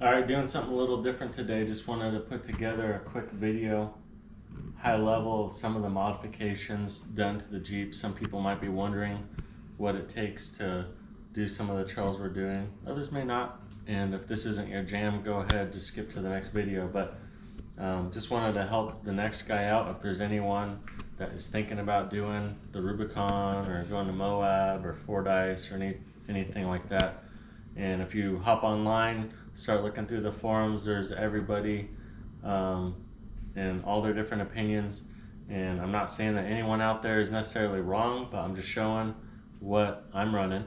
Alright, doing something a little different today. Just wanted to put together a quick video, high level, of some of the modifications done to the Jeep. Some people might be wondering what it takes to do some of the trails we're doing. Others may not. And if this isn't your jam, go ahead, just skip to the next video. But just wanted to help the next guy out. If there's anyone that is thinking about doing the Rubicon or going to Moab or Fordyce or anything like that. And if you hop online, start looking through the forums, there's everybody and all their different opinions. And I'm not saying that anyone out there is necessarily wrong, but I'm just showing what I'm running.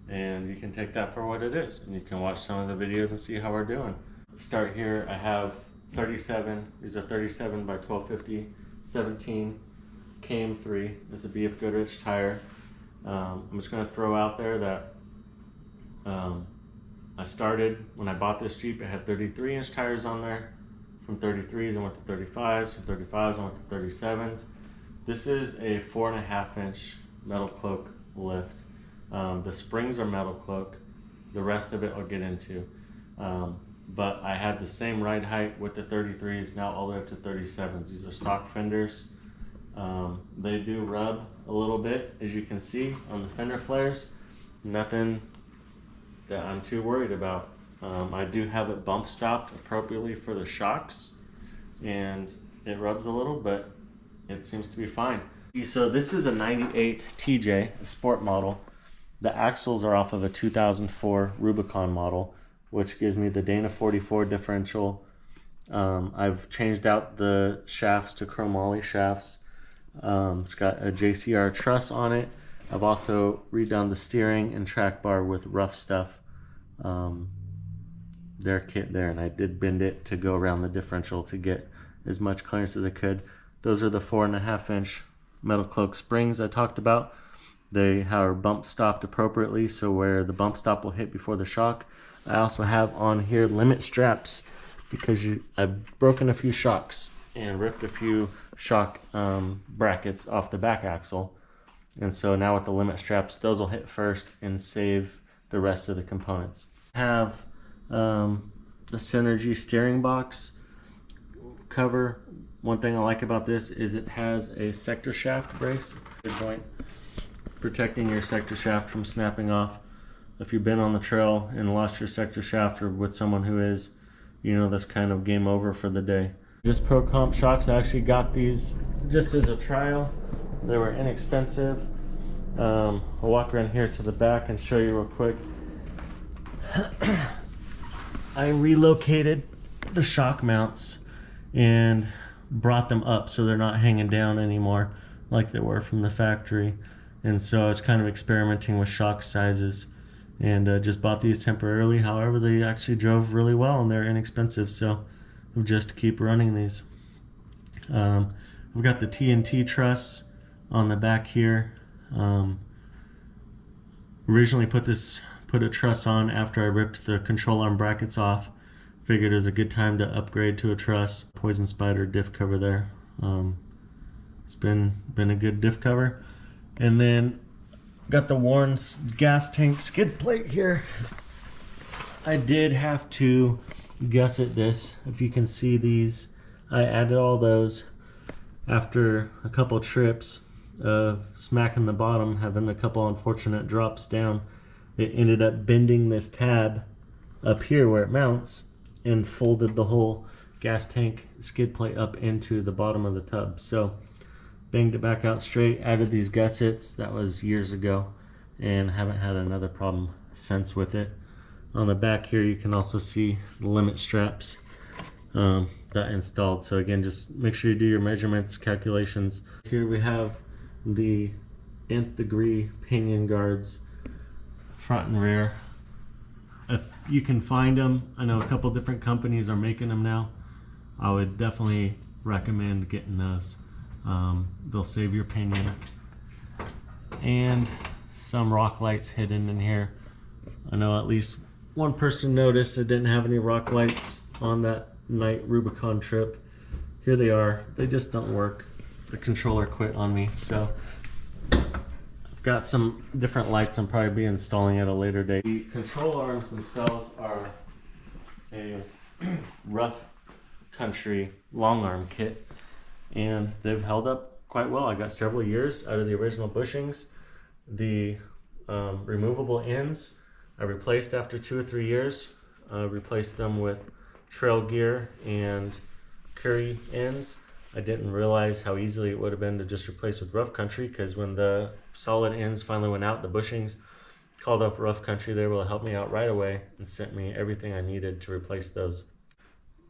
And you can take that for what it is. And you can watch some of the videos and see how we're doing. Start here, I have 37, these are 37 by 1250, 17 KM3. This is a BF Goodrich tire. I'm just gonna throw out there that I started, when I bought this Jeep, it had 33-inch tires on there. From 33s, I went to 35s. From 35s, I went to 37s. This is a 4.5-inch metal cloak lift. The springs are metal cloak. The rest of it I'll get into. But I had the same ride height with the 33s, now all the way up to 37s. These are stock fenders. They do rub a little bit, as you can see on the fender flares. Nothing that I'm too worried about. I do have it bump stopped appropriately for the shocks, and it rubs a little, but it seems to be fine. So this is a 98 TJ, a sport model. The axles are off of a 2004 Rubicon model, which gives me the Dana 44 differential. I've changed out the shafts to chromoly shafts. It's got a JCR truss on it. I've also redone the steering and track bar with rough stuff. Their kit there, and I did bend it to go around the differential to get as much clearance as I could. Those are the 4.5-inch metal cloak springs I talked about. They are bump stopped appropriately, so where the bump stop will hit before the shock. I also have on here limit straps because I've broken a few shocks and ripped a few shock brackets off the back axle. And so now with the limit straps, those will hit first and save the rest of the components. I have the Synergy steering box cover. One thing I like about this is it has a sector shaft brace, joint, protecting your sector shaft from snapping off. If you've been on the trail and lost your sector shaft, or with someone who is, you know, that's kind of game over for the day. Just Pro Comp shocks. I actually got these just as a trial. They were inexpensive. I'll walk around here to the back and show you real quick. I relocated the shock mounts and brought them up so they're not hanging down anymore like they were from the factory. And so I was kind of experimenting with shock sizes and just bought these temporarily. However, they actually drove really well and they're inexpensive, so we'll just keep running these. We've got the TNT truss on the back here. Originally put a truss on after I ripped the control arm brackets off. Figured it was a good time to upgrade to a truss. Poison Spider diff cover there. It's been a good diff cover. And then got the worn gas tank skid plate here. I did have to gusset this. If you can see these, I added all those after a couple trips of smacking the bottom, having a couple unfortunate drops down. It ended up bending this tab up here where it mounts and folded the whole gas tank skid plate up into the bottom of the tub. So banged it back out straight, added these gussets. That was years ago, and haven't had another problem since with it. On the back here you can also see the limit straps that installed. So again, just make sure you do your measurements, calculations. Here we have the nth degree pinion guards, front and rear. If you can find them, I know a couple different companies are making them now. I would definitely recommend getting those. They'll save your pinion. And some rock lights hidden in here. I know at least one person noticed it didn't have any rock lights on that night Rubicon trip. Here they are. They just don't work. The controller quit on me, so I've got some different lights I'm probably be installing at a later date. The control arms themselves are a rough country long arm kit, and they've held up quite well. I got several years out of the original bushings. The removable ends I replaced after 2 or 3 years. Replaced them with trail gear and curry ends. I didn't realize how easily it would have been to just replace with rough country, because when the solid ends finally went out, the bushings called up rough country. They were able to help me out right away and sent me everything I needed to replace those.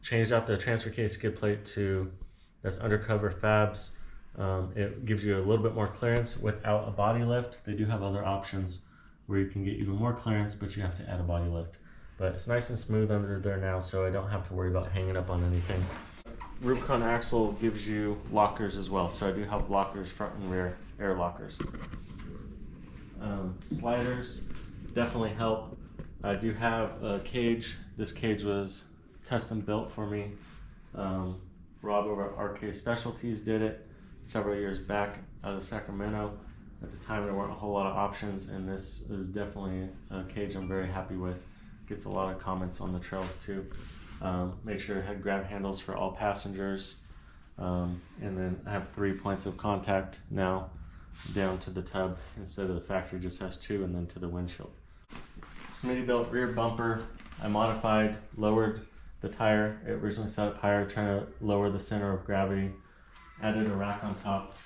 Changed out the transfer case skid plate to that's undercover fabs. It gives you a little bit more clearance without a body lift. They do have other options where you can get even more clearance, but you have to add a body lift. But it's nice and smooth under there now, so I don't have to worry about hanging up on anything. Rubicon axle gives you lockers as well, so I do have lockers, front and rear air lockers. Sliders definitely help. I do have a cage. This cage was custom built for me. Rob over at RK Specialties did it several years back out of Sacramento. At the time there weren't a whole lot of options, and this is definitely a cage I'm very happy with. Gets a lot of comments on the trails too. Made sure it had grab handles for all passengers, and then I have 3 points of contact now down to the tub instead of the factory just has 2, and then to the windshield. Smittybilt rear bumper I modified, lowered the tire. It originally sat up higher, trying to lower the center of gravity. Added a rack on top.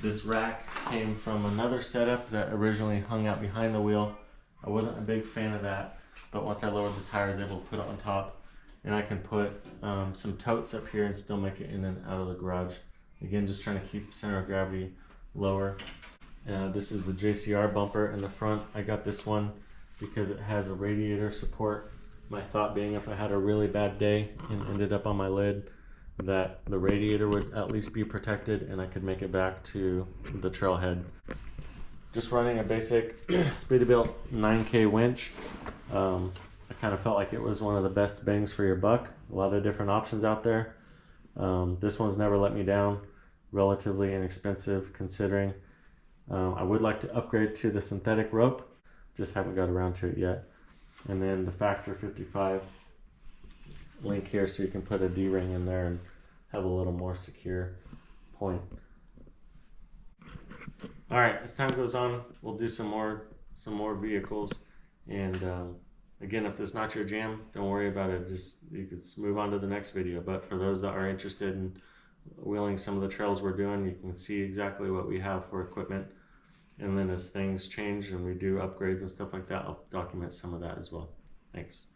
This rack came from another setup that originally hung out behind the wheel. I wasn't a big fan of that, but once I lowered the tire, I was able to put it on top, and I can put some totes up here and still make it in and out of the garage. Again, just trying to keep center of gravity lower. This is the JCR bumper in the front. I got this one because it has a radiator support. My thought being, if I had a really bad day and ended up on my lid, that the radiator would at least be protected and I could make it back to the trailhead. Just running a basic Smittybilt 9K winch. I kind of felt like it was one of the best bangs for your buck. A lot of different options out there. This one's never let me down. Relatively inexpensive considering. I would like to upgrade to the synthetic rope. Just haven't got around to it yet. And then the Factor 55 link here, so you can put a D-ring in there and have a little more secure point. All right, as time goes on, we'll do some more vehicles. And again, if this is not your jam, don't worry about it. Just you could move on to the next video. But for those that are interested in wheeling some of the trails we're doing, you can see exactly what we have for equipment. And then as things change and we do upgrades and stuff like that, I'll document some of that as well. Thanks.